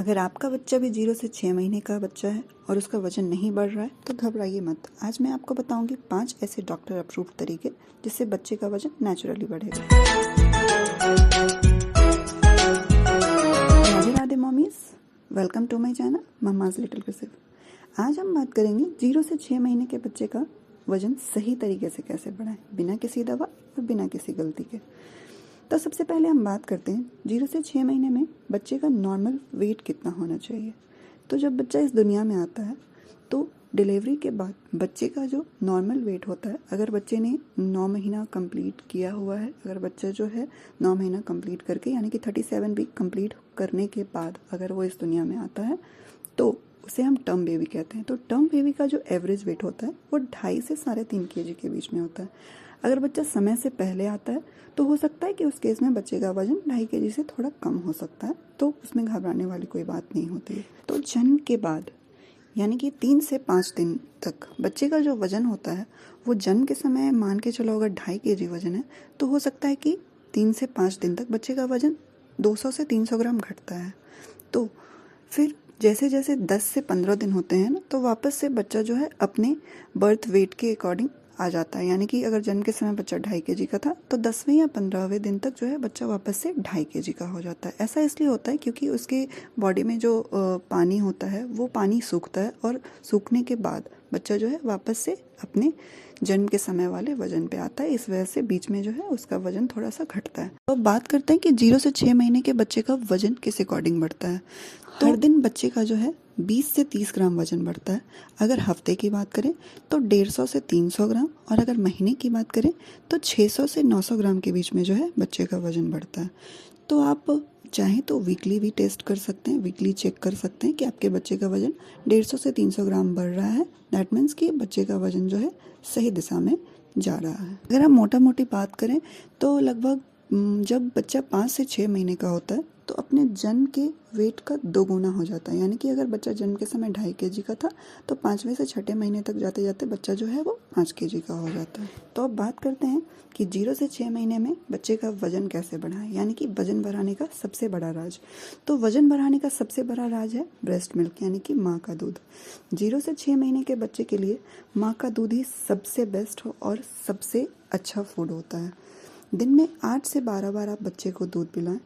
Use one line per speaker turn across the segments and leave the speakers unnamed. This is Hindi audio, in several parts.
अगर आपका बच्चा भी 0 से 6 महीने का बच्चा है और उसका वजन नहीं बढ़ रहा है तो घबराइए मत। आज मैं आपको बताऊंगी 5 ऐसे डॉक्टर अप्रूव्ड तरीके जिससे बच्चे का वजन नेचुरली बढ़ेगा। Radhe Radhe mommies, welcome to my channel mamma's little cursive. आज हम बात करेंगे 0 से 6 महीने के बच्चे का वजन सही तरीके से कैसे बढ़ाएं, बिना किसी दवा और बिना किसी गलती के। तो सबसे पहले हम बात करते हैं 0 से 6 महीने में बच्चे का नॉर्मल वेट कितना होना चाहिए। तो जब बच्चा इस दुनिया में आता है तो डिलीवरी के बाद बच्चे का जो नॉर्मल वेट होता है, अगर बच्चे ने 9 महीना कंप्लीट किया हुआ है, अगर बच्चा जो है 9 महीना कंप्लीट करके यानी कि 37 वीक कंप्लीट करने के बाद अगर वो इस दुनिया में आता है तो उसे हम टर्म बेबी कहते हैं। तो टर्म बेबी का जो एवरेज वेट होता है वो 2.5 से 3.5 kg के बीच में होता है। अगर बच्चा समय से पहले आता है तो हो सकता है कि उस केस में बच्चे का वजन 2.5 kg से थोड़ा कम हो सकता है, तो उसमें घबराने वाली कोई बात नहीं होती है। तो जन्म के बाद यानी कि 3 से 5 दिन तक बच्चे का जो वजन होता है वो जन्म के समय मान के चलो अगर 2.5 kg वजन है तो हो सकता है कि 3 से 5 दिन तक बच्चे का वजन 200 से 300 ग्राम घटता है। तो फिर जैसे जैसे 10 से 15 दिन होते हैं ना तो वापस से बच्चा जो है अपने बर्थ वेट के अकॉर्डिंग आ जाता है। यानी कि अगर जन्म के समय बच्चा 2.5 kg का था तो 10वें या 15वें दिन तक जो है बच्चा वापस से 2.5 kg का हो जाता है। ऐसा इसलिए होता है क्योंकि उसके बॉडी में जो पानी होता है वो पानी सूखता है और सूखने के बाद बच्चा जो है वापस से अपने जन्म के समय वाले वजन पे आता है। इस वजह से बीच में जो है उसका वजन थोड़ा सा घटता है। तो बात करते हैं कि 0 से 6 महीने के बच्चे का वजन किस अकॉर्डिंग बढ़ता है। तो हर दिन बच्चे का जो है 20 से 30 ग्राम वजन बढ़ता है। अगर हफ्ते की बात करें तो 150 से 300 ग्राम, और अगर महीने की बात करें तो 600 से 900 ग्राम के बीच में जो है बच्चे का वजन बढ़ता है। तो आप चाहें तो वीकली भी टेस्ट कर सकते हैं, वीकली चेक कर सकते हैं कि आपके बच्चे का वजन 150 से 300 ग्राम बढ़ रहा है। दैट मीन्स कि बच्चे का वजन जो है सही दिशा में जा रहा है। अगर हम मोटा मोटी बात करें तो लगभग जब बच्चा 5 से 6 महीने का होता है तो अपने जन्म के वेट का 2 गुना हो जाता है। यानी कि अगर बच्चा जन्म के समय 2.5 kg का था तो 5वें से 6ठे महीने तक जाते जाते बच्चा जो है वो 5 kg का हो जाता है। तो अब बात करते हैं कि 0 से 6 महीने में बच्चे का वजन कैसे बढ़ाएं, यानी कि वजन बढ़ाने का सबसे बड़ा राज। तो वजन बढ़ाने का सबसे बड़ा राज है ब्रेस्ट मिल्क, यानी कि माँ का दूध। 0 से 6 महीने के बच्चे के लिए माँ का दूध ही सबसे बेस्ट हो और सबसे अच्छा फूड होता है। दिन में 8 से 12 बार आप बच्चे को दूध पिलाएं।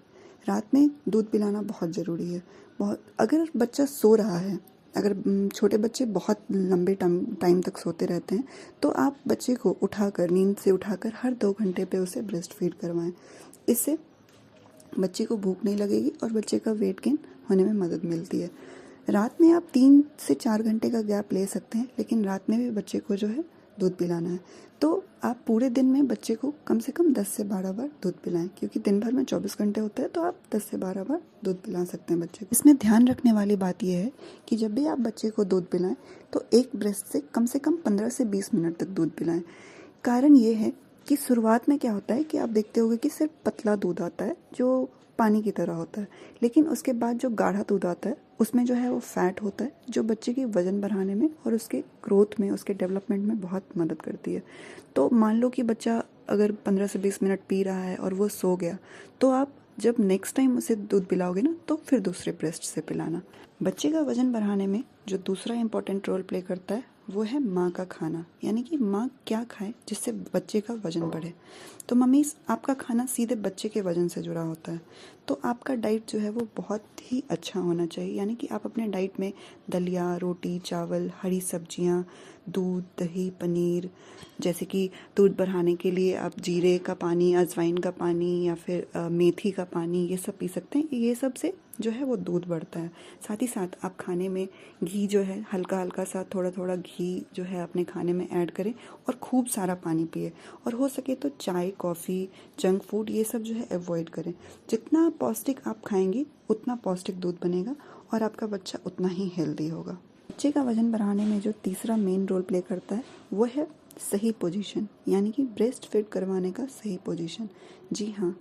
रात में दूध पिलाना बहुत ज़रूरी है। अगर बच्चा सो रहा है, अगर छोटे बच्चे बहुत लंबे टाइम तक सोते रहते हैं तो आप बच्चे को उठाकर, नींद से उठाकर हर 2 घंटे पे उसे ब्रेस्ट फीड करवाएं। इससे बच्चे को भूख नहीं लगेगी और बच्चे का वेट गेन होने में मदद मिलती है। रात में आप 3 से 4 घंटे का गैप ले सकते हैं, लेकिन रात में भी बच्चे को जो है दूध पिलाना है। तो आप पूरे दिन में बच्चे को कम से कम 10 से 12 बार दूध पिलाएं, क्योंकि दिन भर में 24 घंटे होते हैं तो आप 10 से 12 बार दूध पिला सकते हैं बच्चे को। इसमें ध्यान रखने वाली बात यह है कि जब भी आप बच्चे को दूध पिलाएं तो एक ब्रेस्ट से कम 15 से 20 मिनट तक दूध पिलाएं। कारण ये है कि शुरुआत में क्या होता है कि आप देखते होंगे कि सिर्फ पतला दूध आता है जो पानी की तरह होता है, लेकिन उसके बाद जो गाढ़ा दूध आता है उसमें जो है वो फैट होता है जो बच्चे की वजन बढ़ाने में और उसके ग्रोथ में, उसके डेवलपमेंट में बहुत मदद करती है। तो मान लो कि बच्चा अगर 15 से 20 मिनट पी रहा है और वो सो गया, तो आप जब नेक्स्ट टाइम उसे दूध पिलाओगे ना तो फिर दूसरे ब्रेस्ट से पिलाना। बच्चे का वजन बढ़ाने में जो दूसरा इंपॉर्टेंट रोल प्ले करता है वो है माँ का खाना, यानी कि माँ क्या खाए जिससे बच्चे का वजन बढ़े। तो मम्मीज़, आपका खाना सीधे बच्चे के वजन से जुड़ा होता है, तो आपका डाइट जो है वो बहुत ही अच्छा होना चाहिए। यानी कि आप अपने डाइट में दलिया, रोटी, चावल, हरी सब्जियाँ, दूध, दही, पनीर, जैसे कि दूध बढ़ाने के लिए आप जीरे का पानी, अजवाइन का पानी या फिर मेथी का पानी, ये सब पी सकते हैं। ये सब से जो है वो दूध बढ़ता है। साथ ही साथ आप खाने में घी जो है हल्का हल्का सा, थोड़ा थोड़ा घी जो है अपने खाने में ऐड करें और खूब सारा पानी पिए, और हो सके तो चाय, कॉफ़ी, जंक फूड ये सब जो है अवॉइड करें। जितना पौष्टिक आप खाएंगी उतना पौष्टिक दूध बनेगा और आपका बच्चा उतना ही हेल्दी होगा। बच्चे का वजन बढ़ाने में जो तीसरा मेन रोल प्ले करता है वो है सही पोजीशन, यानी कि ब्रेस्ट फीड करवाने का सही पोजीशन। जी हाँ,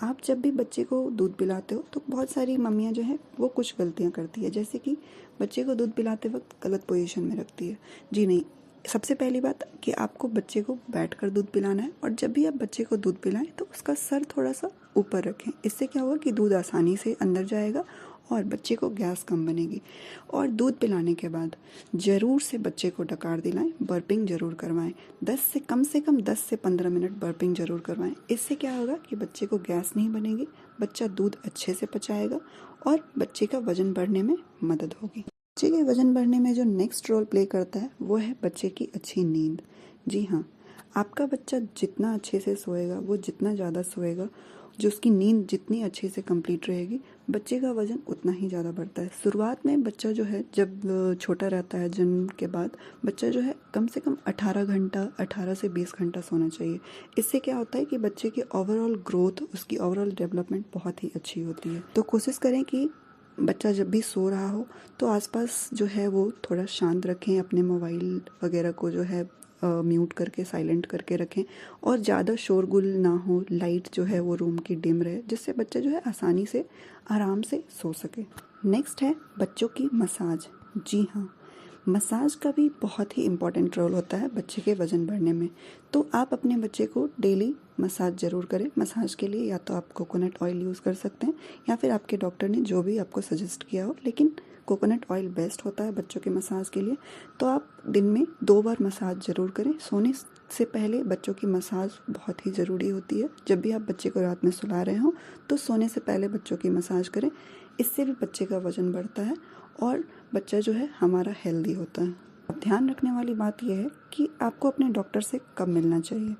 आप जब भी बच्चे को दूध पिलाते हो तो बहुत सारी मम्मियाँ जो है वो कुछ गलतियाँ करती है, जैसे कि बच्चे को दूध पिलाते वक्त गलत पोजीशन में रखती है। जी नहीं, सबसे पहली बात कि आपको बच्चे को बैठकर दूध पिलाना है, और जब भी आप बच्चे को दूध पिलाएं तो उसका सर थोड़ा सा ऊपर रखें। इससे क्या होगा कि दूध आसानी से अंदर जाएगा और बच्चे को गैस कम बनेगी। और दूध पिलाने के बाद ज़रूर से बच्चे को डकार दिलाएं, बर्पिंग ज़रूर करवाएं। 10 से कम 10 से 15 मिनट बर्पिंग ज़रूर करवाएं। इससे क्या होगा कि बच्चे को गैस नहीं बनेगी, बच्चा दूध अच्छे से पचाएगा और बच्चे का वज़न बढ़ने में मदद होगी। बच्चे के वज़न बढ़ने में जो नेक्स्ट रोल प्ले करता है वो है बच्चे की अच्छी नींद। जी हाँ, आपका बच्चा जितना अच्छे से सोएगा, वो जितना ज़्यादा सोएगा, जो उसकी नींद जितनी अच्छे से कंप्लीट रहेगी, बच्चे का वज़न उतना ही ज़्यादा बढ़ता है। शुरुआत में बच्चा जो है जब छोटा रहता है, जन्म के बाद बच्चा जो है कम से कम 18 घंटा 18 से 20 घंटा सोना चाहिए। इससे क्या होता है कि बच्चे की ओवरऑल ग्रोथ, उसकी ओवरऑल डेवलपमेंट बहुत ही अच्छी होती है। तो कोशिश करें कि बच्चा जब भी सो रहा हो तो आसपास जो है वो थोड़ा शांत रखें, अपने मोबाइल वगैरह को जो है म्यूट करके साइलेंट करके रखें और ज़्यादा शोरगुल ना हो, लाइट जो है वो रूम की डिम रहे, जिससे बच्चा जो है आसानी से आराम से सो सके। नेक्स्ट है बच्चों की मसाज। जी हाँ, मसाज का भी बहुत ही इम्पॉर्टेंट रोल होता है बच्चे के वज़न बढ़ने में। तो आप अपने बच्चे को डेली मसाज ज़रूर करें। मसाज के लिए या तो आप कोकोनट ऑयल यूज़ कर सकते हैं या फिर आपके डॉक्टर ने जो भी आपको सजेस्ट किया हो, लेकिन कोकोनट ऑयल बेस्ट होता है बच्चों के मसाज के लिए। तो आप दिन में 2 बार मसाज ज़रूर करें। सोने से पहले बच्चों की मसाज बहुत ही ज़रूरी होती है। जब भी आप बच्चे को रात में सुला रहे हों तो सोने से पहले बच्चों की मसाज करें। इससे भी बच्चे का वज़न बढ़ता है और बच्चा जो है हमारा हेल्दी होता है। अब ध्यान रखने वाली बात यह है कि आपको अपने डॉक्टर से कब मिलना चाहिए।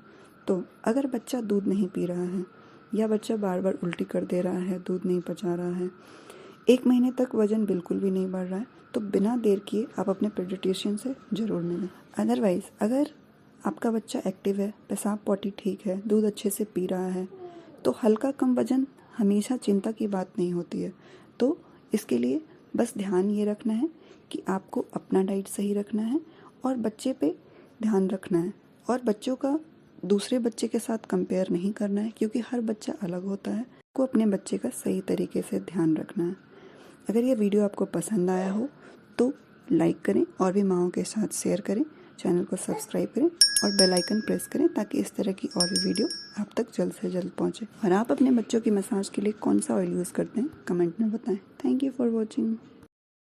तो अगर बच्चा दूध नहीं पी रहा है या बच्चा बार बार उल्टी कर दे रहा है, दूध नहीं पचा रहा है, 1 महीने तक वज़न बिल्कुल भी नहीं बढ़ रहा है, तो बिना देर किए आप अपने पीडियाट्रिशियन से ज़रूर मिलें। अदरवाइज़ अगर आपका बच्चा एक्टिव है, पेशाब पॉटी ठीक है, दूध अच्छे से पी रहा है, तो हल्का कम वज़न हमेशा चिंता की बात नहीं होती है। तो इसके लिए बस ध्यान ये रखना है कि आपको अपना डाइट सही रखना है और बच्चे पे ध्यान रखना है और बच्चों का दूसरे बच्चे के साथ कंपेयर नहीं करना है, क्योंकि हर बच्चा अलग होता है। को अपने बच्चे का सही तरीके से ध्यान रखना है। अगर ये वीडियो आपको पसंद आया हो तो लाइक करें और भी माँओं के साथ शेयर करें, चैनल को सब्सक्राइब करें और बेल आइकन प्रेस करें ताकि इस तरह की और भी वीडियो आप तक जल्द से जल्द पहुंचे। और आप अपने बच्चों की मसाज के लिए कौन सा ऑयल यूज़ करते हैं कमेंट में बताएं। Thank you for watching.